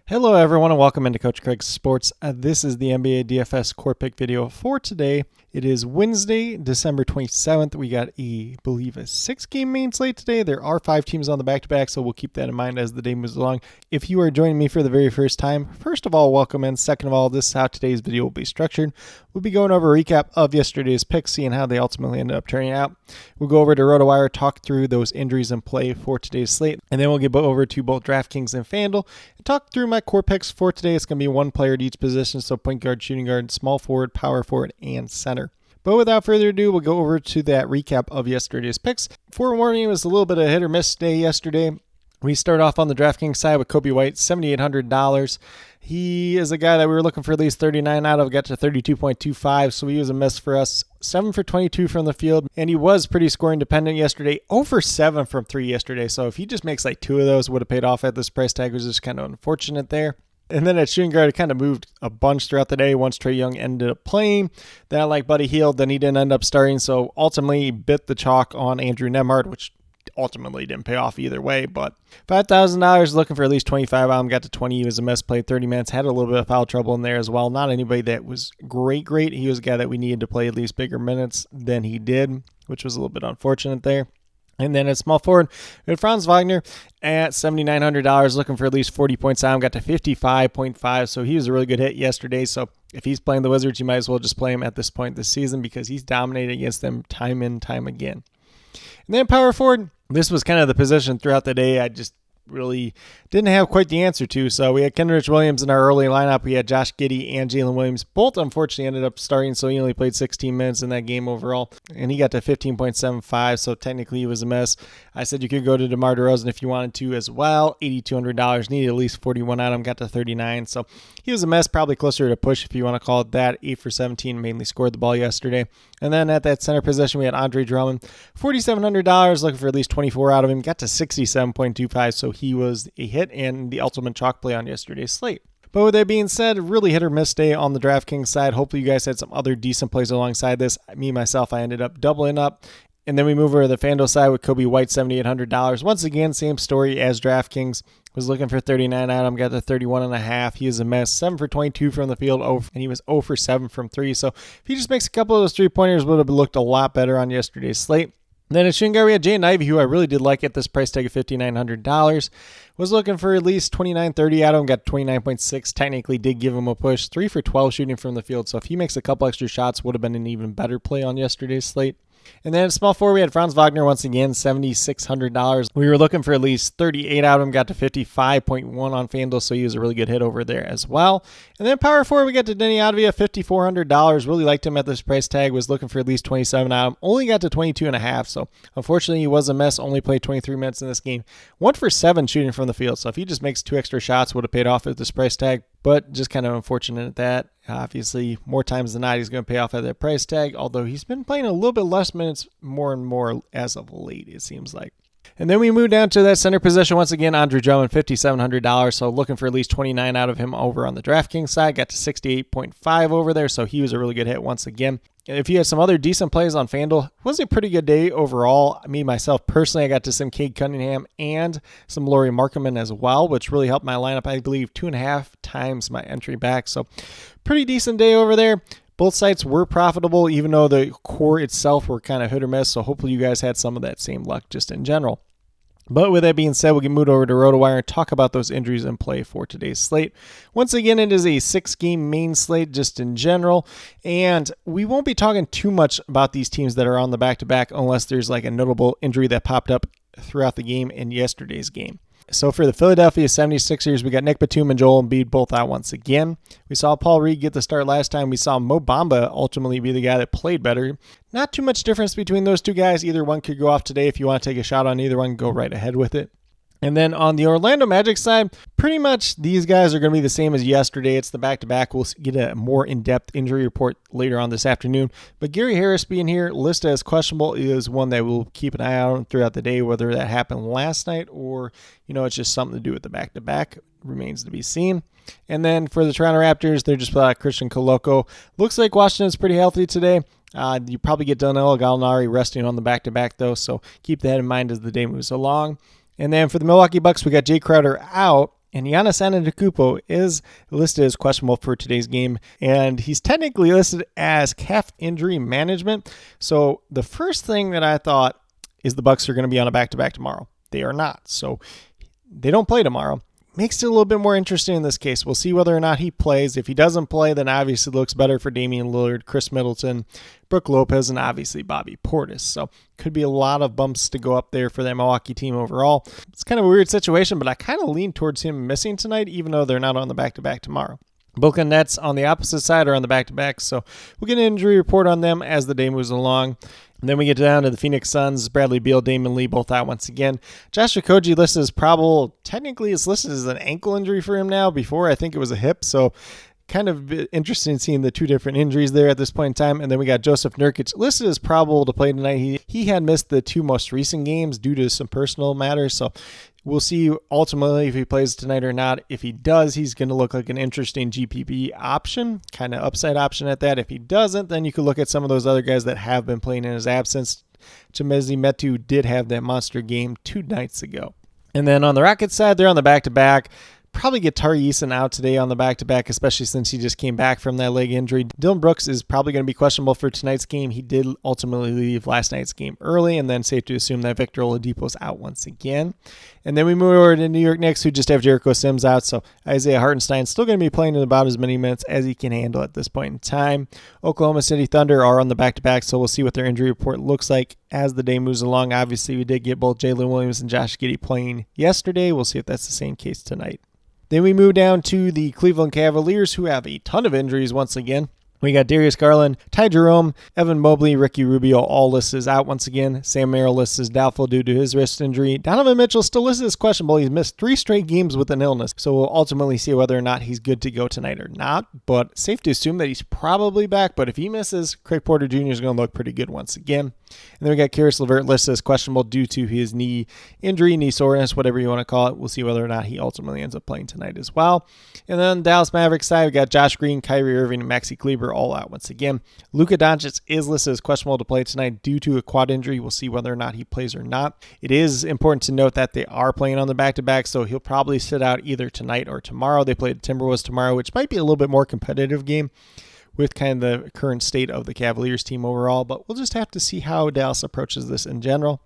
Hello everyone and welcome into Coach Craig's Sports. This is the NBA DFS Core Pick video for today. It is Wednesday, December 27th. We got a 6-game main slate today. There are 5 teams on the back-to-back, so we'll keep that in mind as the day moves along. If you are joining me for the very first time, first of all, welcome in. Second of all, this is how today's video will be structured. We'll be going over a recap of yesterday's picks, seeing how they ultimately ended up turning out. We'll go over to RotoWire, talk through those injuries in play for today's slate, and then we'll get over to both DraftKings and FanDuel and talk through my core picks for today. It's going to be one player at each position, so point guard, shooting guard, small forward, power forward, and center. But without further ado, we'll go over to that recap of yesterday's picks. Forewarning, it was a little bit of a hit or miss day yesterday. We start off on the DraftKings side with Kobe White, $7,800. He is a guy that we were looking for at least 39 out of, got to 32.25, so he was a miss for us. 7 for 22 from the field, and he was pretty scoring dependent yesterday. 0 for 7 from 3 yesterday, so if he just makes like 2 of those, would have paid off at this price tag. It was just kind of unfortunate there. And then at shooting guard, it kind of moved a bunch throughout the day once Trae Young ended up playing. Then I like Buddy Hield, then he didn't end up starting, so ultimately bit the chalk on Andrew Nembhard, which ultimately didn't pay off either way. But $5,000 looking for at least 25 out of him, got to 20. He was a mess, played 30 minutes, had a little bit of foul trouble in there as well. Not anybody that was great. He was a guy that we needed to play at least bigger minutes than he did, which was a little bit unfortunate there. And then at small forward, we had Franz Wagner at $7,900, looking for at least 40 points out. Got to 55.5, so he was a really good hit yesterday. So if he's playing the Wizards, you might as well just play him at this point this season because he's dominated against them time and time again. And then power forward, this was kind of the position throughout the day I just really didn't have quite the answer to. So we had Kenrich Williams in our early lineup. We had Josh Giddey and Jalen Williams. Both unfortunately ended up starting, so he only played 16 minutes in that game overall. And he got to 15.75, so technically he was a mess. I said you could go to DeMar DeRozan if you wanted to as well. $8,200, needed at least 41 out of him, got to 39. So he was a mess, probably closer to push if you want to call it that. 8 for 17, mainly scored the ball yesterday. And then at that center position, we had Andre Drummond, $4,700, looking for at least 24 out of him, got to 67.25, so he was a hit and the ultimate chalk play on yesterday's slate. But with that being said, really hit or miss day on the DraftKings side. Hopefully you guys had some other decent plays alongside this. Myself, I ended up doubling up. And then we move over to the FanDuel side with Kobe White, $7,800. Once again, same story as DraftKings. Was looking for 39 out of him, got to 31.5. He is a mess. 7 for 22 from the field, and he was 0 for 7 from 3. So if he just makes a couple of those 3-pointers, would have looked a lot better on yesterday's slate. Then at shooting guard, we had Jaden Ivey, who I really did like at this price tag of $5,900. Was looking for at least 29-30 out of him, got 29.6. Technically did give him a push. 3 for 12 shooting from the field. So if he makes a couple extra shots, would have been an even better play on yesterday's slate. And then at small forward, we had Franz Wagner once again, $7,600. We were looking for at least 38 out of him, got to 55.1 on FanDuel, so he was a really good hit over there as well. And then power forward, we got to Denny Advia, $5,400. Really liked him at this price tag, was looking for at least 27 out of him, only got to 22.5. So unfortunately, he was a mess, only played 23 minutes in this game. 1 for 7 shooting from the field, so if he just makes 2 extra shots, would have paid off at this price tag. But just kind of unfortunate at that. Obviously, more times than not, he's going to pay off at that price tag, although he's been playing a little bit less minutes more and more as of late, it seems like. And then we move down to that center position. Once again, Andre Drummond, $5,700, so looking for at least 29 out of him over on the DraftKings side. Got to 68.5 over there, so he was a really good hit once again. If you had some other decent plays on FanDuel, it was a pretty good day overall. Myself, personally, I got to some Cade Cunningham and some Lauri Markkanen as well, which really helped my lineup. I believe 2.5 times my entry back, so pretty decent day over there. Both sites were profitable, even though the core itself were kind of hit or miss, so hopefully you guys had some of that same luck just in general. But with that being said, we can move over to RotoWire and talk about those injuries in play for today's slate. Once again, it is a 6-game main slate just in general, and we won't be talking too much about these teams that are on the back-to-back unless there's like a notable injury that popped up throughout the game in yesterday's game. So for the Philadelphia 76ers, we got Nick Batum and Joel Embiid both out once again. We saw Paul Reed get the start last time. We saw Mo Bamba ultimately be the guy that played better. Not too much difference between those two guys. Either one could go off today. If you want to take a shot on either one, go right ahead with it. And then on the Orlando Magic side, pretty much these guys are going to be the same as yesterday. It's the back-to-back. We'll get a more in-depth injury report later on this afternoon. But Gary Harris being here, listed as questionable, is one that we'll keep an eye on throughout the day, whether that happened last night or, it's just something to do with the back-to-back. Remains to be seen. And then for the Toronto Raptors, they're just without Christian Koloko. Looks like Washington's pretty healthy today. You probably get Danilo Gallinari resting on the back-to-back, though, so keep that in mind as the day moves along. And then for the Milwaukee Bucks, we got Jay Crowder out. And Giannis Antetokounmpo is listed as questionable for today's game, and he's technically listed as calf injury management. So the first thing that I thought is the Bucks are going to be on a back-to-back tomorrow. They are not, so they don't play tomorrow. Makes it a little bit more interesting in this case. We'll see whether or not he plays. If he doesn't play, then obviously it looks better for Damian Lillard, Chris Middleton, Brook Lopez, and obviously Bobby Portis. So could be a lot of bumps to go up there for that Milwaukee team overall. It's kind of a weird situation, but I kind of lean towards him missing tonight, even though they're not on the back-to-back tomorrow. Brooklyn Nets on the opposite side are on the back-to-back, so we'll get an injury report on them as the day moves along. And then we get down to the Phoenix Suns. Bradley Beal, Damian Lee, both out once again. Josh Okogie listed as probable. Technically, it's listed as an ankle injury for him now. Before, I think it was a hip. So kind of interesting seeing the two different injuries there at this point in time. And then we got Joseph Nurkic listed as probable to play tonight. He had missed the two most recent games due to some personal matters. So we'll see ultimately if he plays tonight or not. If he does, he's going to look like an interesting GPP option, kind of upside option at that. If he doesn't, then you could look at some of those other guys that have been playing in his absence. Chimezie Metu did have that monster game 2 nights ago. And then on the Rockets side, they're on the back-to-back. Probably get Tari Eason out today on the back-to-back, especially since he just came back from that leg injury. Dylan Brooks is probably going to be questionable for tonight's game. He did ultimately leave last night's game early, and then safe to assume that Victor Oladipo's out once again. And then we move over to New York Knicks, who just have Jericho Sims out, so Isaiah Hartenstein's still going to be playing in about as many minutes as he can handle at this point in time. Oklahoma City Thunder are on the back-to-back, so we'll see what their injury report looks like as the day moves along. Obviously, we did get both Jalen Williams and Josh Giddey playing yesterday. We'll see if that's the same case tonight. Then we move down to the Cleveland Cavaliers, who have a ton of injuries once again. We got Darius Garland, Ty Jerome, Evan Mobley, Ricky Rubio, all listed as out once again. Sam Merrill listed as doubtful due to his wrist injury. Donovan Mitchell still listed as questionable. He's missed 3 straight games with an illness, so we'll ultimately see whether or not he's good to go tonight or not. But safe to assume that he's probably back, but if he misses, Craig Porter Jr. is going to look pretty good once again. And then we got Karis LeVert listed as questionable due to his knee injury, knee soreness, whatever you want to call it. We'll see whether or not he ultimately ends up playing tonight as well. And then Dallas Mavericks side, we got Josh Green, Kyrie Irving, and Maxi Kleber all out once again. Luka Doncic is listed as questionable to play tonight due to a quad injury. We'll see whether or not he plays or not. It is important to note that they are playing on the back-to-back, so he'll probably sit out either tonight or tomorrow. They play the Timberwolves tomorrow, which might be a little bit more competitive game with kind of the current state of the Cavaliers team overall, but we'll just have to see how Dallas approaches this in general.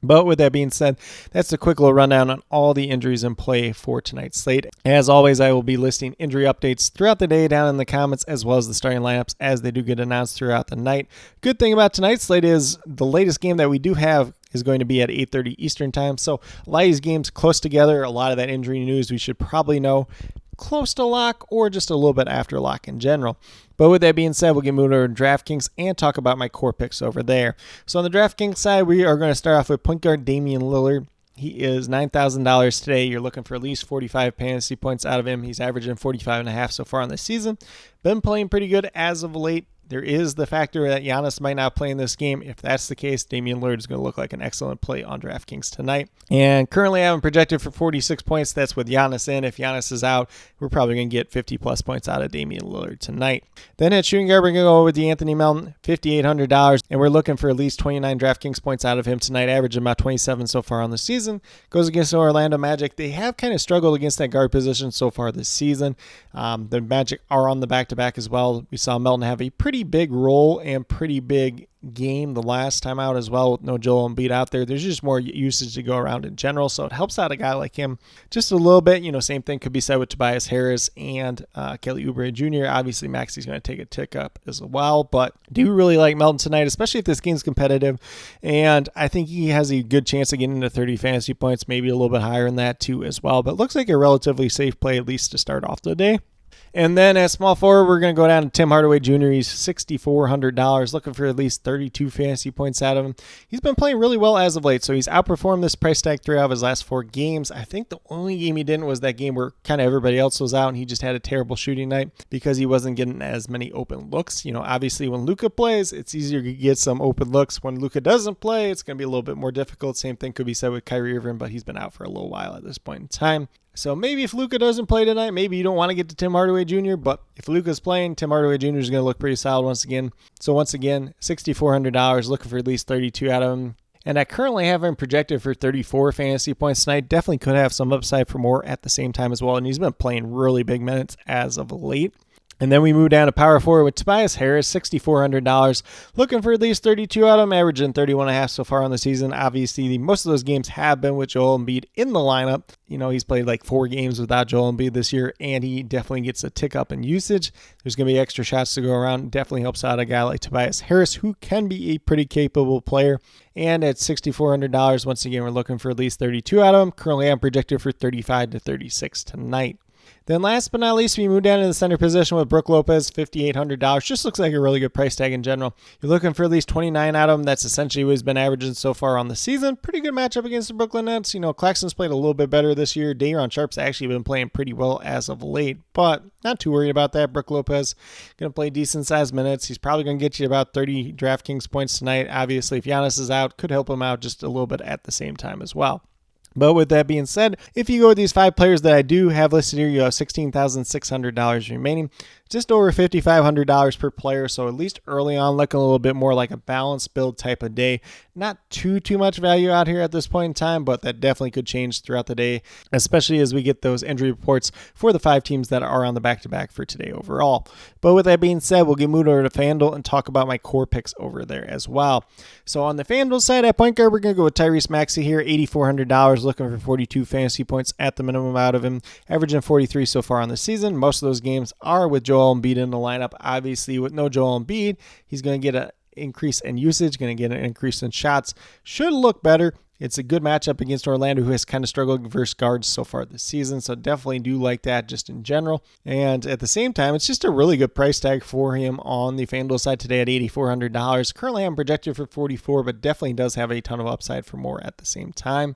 But with that being said, that's a quick little rundown on all the injuries in play for tonight's slate. As always, I will be listing injury updates throughout the day down in the comments, as well as the starting lineups as they do get announced throughout the night. Good thing about tonight's slate is the latest game that we do have is going to be at 8:30 Eastern time. So a lot of these games close together, a lot of that injury news we should probably know close to lock or just a little bit after lock in general. But with that being said, we'll get moving over to DraftKings and talk about my core picks over there. So on the DraftKings side, we are going to start off with point guard Damian Lillard. He is $9,000 today. You're looking for at least 45 fantasy points out of him. He's averaging 45.5 so far on the season. Been playing pretty good as of late. There is the factor that Giannis might not play in this game. If that's the case, Damian Lillard is going to look like an excellent play on DraftKings tonight. And currently I have him projected for 46 points. That's with Giannis in. If Giannis is out, we're probably going to get 50-plus points out of Damian Lillard tonight. Then at shooting guard, we're going to go with DeAnthony Melton, $5,800. And we're looking for at least 29 DraftKings points out of him tonight, averaging about 27 so far on the season. Goes against the Orlando Magic. They have kind of struggled against that guard position so far this season. The Magic are on the back-to-back as well. We saw Melton have a pretty big role and pretty big game the last time out as well with no Joel Embiid out there. There's just more usage to go around in general, so it helps out a guy like him just a little bit. Same thing could be said with Tobias Harris and Kelly Oubre Jr. Obviously, Maxi's going to take a tick up as well, but I do really like Melton tonight, especially if this game's competitive, and I think he has a good chance of getting into 30 fantasy points, maybe a little bit higher than that too as well, but looks like a relatively safe play at least to start off the day. And then at small forward, we're going to go down to Tim Hardaway Jr. He's $6,400, looking for at least 32 fantasy points out of him. He's been playing really well as of late, so he's outperformed this price tag 3 out of his last 4 games. I think the only game he didn't was that game where kind of everybody else was out and he just had a terrible shooting night because he wasn't getting as many open looks. Obviously when Luka plays, it's easier to get some open looks. When Luka doesn't play, it's going to be a little bit more difficult. Same thing could be said with Kyrie Irving, but he's been out for a little while at this point in time. So maybe if Luka doesn't play tonight, maybe you don't want to get to Tim Hardaway Jr., but if Luka's playing, Tim Hardaway Jr. is going to look pretty solid once again. So once again, $6,400, looking for at least 32 out of him. And I currently have him projected for 34 fantasy points tonight. Definitely could have some upside for more at the same time as well. And he's been playing really big minutes as of late. And then we move down to power forward with Tobias Harris, $6,400. Looking for at least 32 out of him, averaging 31.5 so far on the season. Obviously, most of those games have been with Joel Embiid in the lineup. He's played like 4 games without Joel Embiid this year, and he definitely gets a tick up in usage. There's going to be extra shots to go around. Definitely helps out a guy like Tobias Harris, who can be a pretty capable player. And at $6,400, once again, we're looking for at least 32 out of him. Currently, I'm projected for 35 to 36 tonight. Then last but not least, we move down to the center position with Brook Lopez, $5,800. Just looks like a really good price tag in general. You're looking for at least 29 out of him. That's essentially what he's been averaging so far on the season. Pretty good matchup against the Brooklyn Nets. Claxton's played a little bit better this year. Day'Ron Sharpe's actually been playing pretty well as of late, but not too worried about that. Brook Lopez going to play decent-sized minutes. He's probably going to get you about 30 DraftKings points tonight. Obviously, if Giannis is out, could help him out just a little bit at the same time as well. But with that being said, if you go with these 5 players that I do have listed here, you have $16,600 remaining. Just over $5,500 per player, so at least early on looking a little bit more like a balanced build type of day. Not too much value out here at this point in time, but that definitely could change throughout the day, especially as we get those injury reports for the 5 teams that are on the back-to-back for today overall. But with that being said, we'll get moved over to FanDuel and talk about my core picks over there as well. So on the FanDuel side at point guard, we're going to go with Tyrese Maxey here, $8,400, looking for 42 fantasy points at the minimum out of him, averaging 43 so far on the season. Most of those games are with Joel Embiid in the lineup. Obviously, with no Joel Embiid, he's going to get an increase in usage, going to get an increase in shots. Should look better. It's a good matchup against Orlando, who has kind of struggled versus guards so far this season. So definitely do like that just in general. And at the same time, it's just a really good price tag for him on the FanDuel side today at $8,400. Currently, I'm projected for 44, but definitely does have a ton of upside for more at the same time.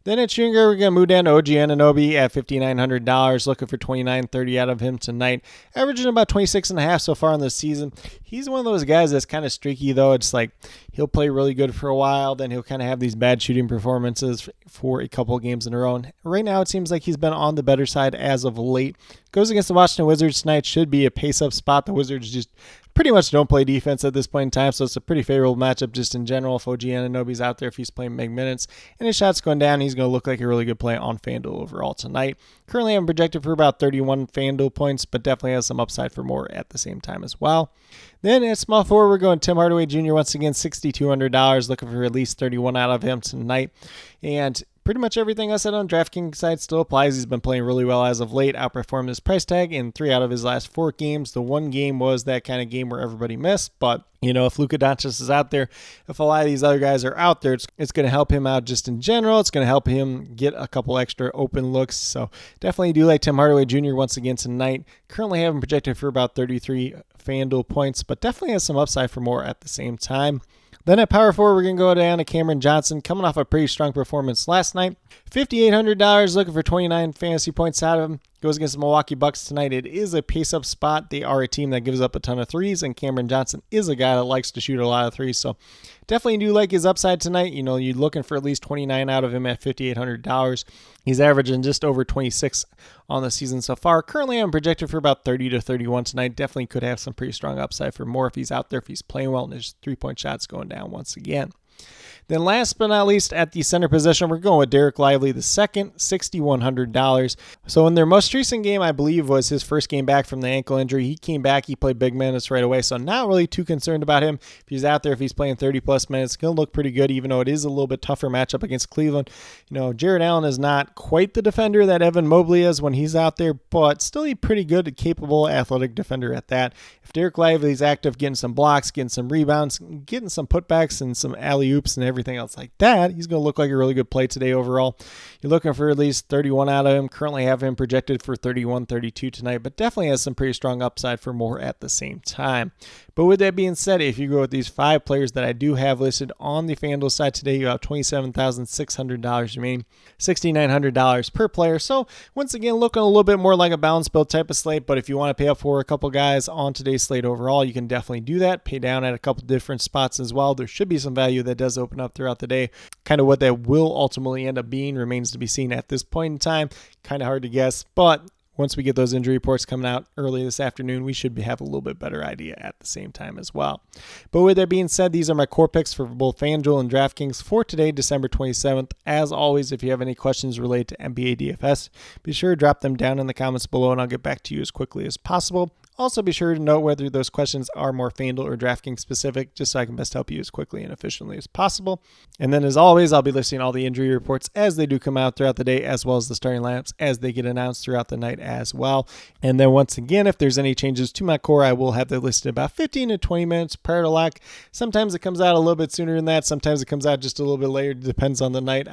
Then at shooting guard, we're going to move down to OG Anunoby at $5,900. Looking for 29-30 out of him tonight. Averaging about 26.5 so far on the season. He's one of those guys that's kind of streaky, though. It's like he'll play really good for a while, then he'll kind of have these bad shooting performances for a couple of games in a row. And right now, it seems like he's been on the better side as of late. Goes against the Washington Wizards tonight. Should be a pace-up spot. The Wizards just pretty much don't play defense at this point in time, so it's a pretty favorable matchup just in general. If OG Anunoby's out there, if he's playing big minutes, and his shot's going down, he's going to look like a really good play on FanDuel overall tonight. Currently, I'm projected for about 31 FanDuel points, but definitely has some upside for more at the same time as well. Then at small forward, we're going Tim Hardaway Jr. once again, $6,200, looking for at least 31 out of him tonight. And pretty much everything I said on DraftKings side still applies. He's been playing really well as of late, outperformed his price tag in 3 out of his last 4 games. The one game was that kind of game where everybody missed, but if Luka Doncic is out there, if a lot of these other guys are out there, it's going to help him out just in general. It's going to help him get a couple extra open looks. So definitely do like Tim Hardaway Jr. once again tonight. Currently have him projected for about 33 FanDuel points, but definitely has some upside for more at the same time. Then at power forward, we're going to go down to Cameron Johnson, coming off a pretty strong performance last night. $5,800, looking for 29 fantasy points out of him. Goes against the Milwaukee Bucks tonight. It is a pace-up spot. They are a team that gives up a ton of threes, and Cameron Johnson is a guy that likes to shoot a lot of threes. So definitely do like his upside tonight. You're looking for at least 29 out of him at $5,800. He's averaging just over 26 on the season so far. Currently, I'm projected for about 30 to 31 tonight. Definitely could have some pretty strong upside for more if he's out there, if he's playing well, and his three-point shot's going down once again. Then last but not least, at the center position, we're going with Derek Lively II, $6,100. So in their most recent game, I believe was his first game back from the ankle injury. He came back, he played big minutes right away, so not really too concerned about him. If he's out there, if he's playing 30-plus minutes, it's going to look pretty good, even though it is a little bit tougher matchup against Cleveland. Jared Allen is not quite the defender that Evan Mobley is when he's out there, but still a pretty good, capable, athletic defender at that. If Derek Lively's active, getting some blocks, getting some rebounds, getting some putbacks and some alley-oops and everything else like that, he's going to look like a really good play today overall. You're looking for at least 31 out of him. Currently have him projected for 31, 32 tonight, but definitely has some pretty strong upside for more at the same time. But with that being said, if you go with these 5 players that I do have listed on the FanDuel side today, you have $27,600 remaining, $6,900 per player. So once again, looking a little bit more like a balanced build type of slate, but if you want to pay up for a couple guys on today's slate overall, you can definitely do that. Pay down at a couple different spots as well. There should be some value that does open up throughout the day. Kind of what that will ultimately end up being remains to be seen at this point in time. Kind of hard to guess, but once we get those injury reports coming out early this afternoon, we should have a little bit better idea at the same time as well. But with that being said, these are my core picks for both FanDuel and DraftKings for today, December 27th. As always, if you have any questions related to NBA DFS, be sure to drop them down in the comments below and I'll get back to you as quickly as possible. Also, be sure to note whether those questions are more FanDuel or DraftKings specific, just so I can best help you as quickly and efficiently as possible. And then, as always, I'll be listing all the injury reports as they do come out throughout the day, as well as the starting lineups as they get announced throughout the night as well. And then, once again, if there's any changes to my core, I will have that listed about 15 to 20 minutes prior to lock. Sometimes it comes out a little bit sooner than that. Sometimes it comes out just a little bit later. It depends on the night.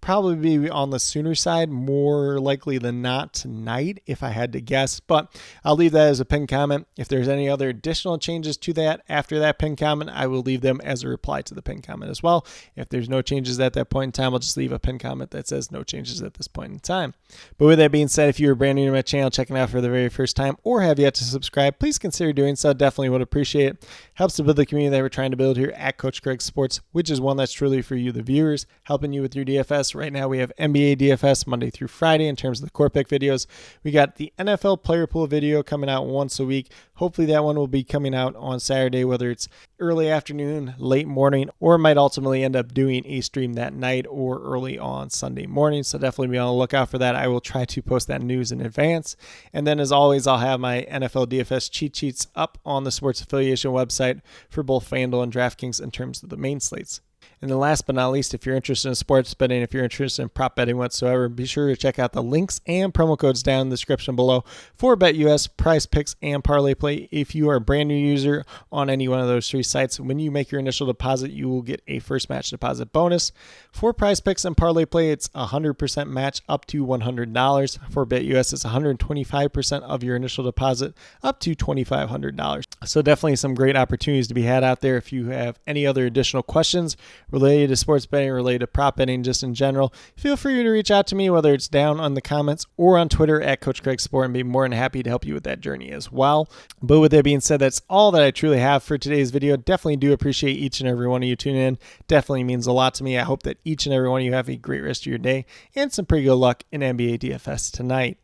Probably be on the sooner side, more likely than not tonight, if I had to guess. But I'll leave that as a pin comment. If there's any other additional changes to that after that pin comment, I will leave them as a reply to the pin comment as well. If there's no changes at that point in time, I'll just leave a pin comment that says no changes at this point in time. But with that being said, if you are brand new to my channel, checking out for the very first time, or have yet to subscribe, please consider doing so. Definitely would appreciate it. Helps to build the community that we're trying to build here at Coach Craig Sports, which is one that's truly for you, the viewers, helping you with your DFS. Right now, we have NBA DFS Monday through Friday in terms of the core pick videos. We got the NFL player pool video coming out once a week. Hopefully that one will be coming out on Saturday, whether it's early afternoon, late morning, or might ultimately end up doing a stream that night or early on Sunday morning. So definitely be on the lookout for that. I will try to post that news in advance. And then as always, I'll have my NFL DFS cheat sheets up on the Sports Affiliation website for both FanDuel and DraftKings in terms of the main slates. And then last but not least, if you're interested in sports betting, if you're interested in prop betting whatsoever, be sure to check out the links and promo codes down in the description below for BetUS, Prize Picks, and Parlay Play. If you are a brand new user on any one of those three sites, when you make your initial deposit, you will get a first match deposit bonus. For Prize Picks and Parlay Play, it's 100% match up to $100. For BetUS, it's 125% of your initial deposit up to $2,500. So definitely some great opportunities to be had out there. If you have any other additional questions related to sports betting, related to prop betting, just in general, feel free to reach out to me, whether it's down on the comments or on Twitter at Coach Craig Sport, and be more than happy to help you with that journey as well. But with that being said, that's all that I truly have for today's video. Definitely do appreciate each and every one of you tuning in. Definitely means a lot to me. I hope that each and every one of you have a great rest of your day and some pretty good luck in NBA DFS tonight.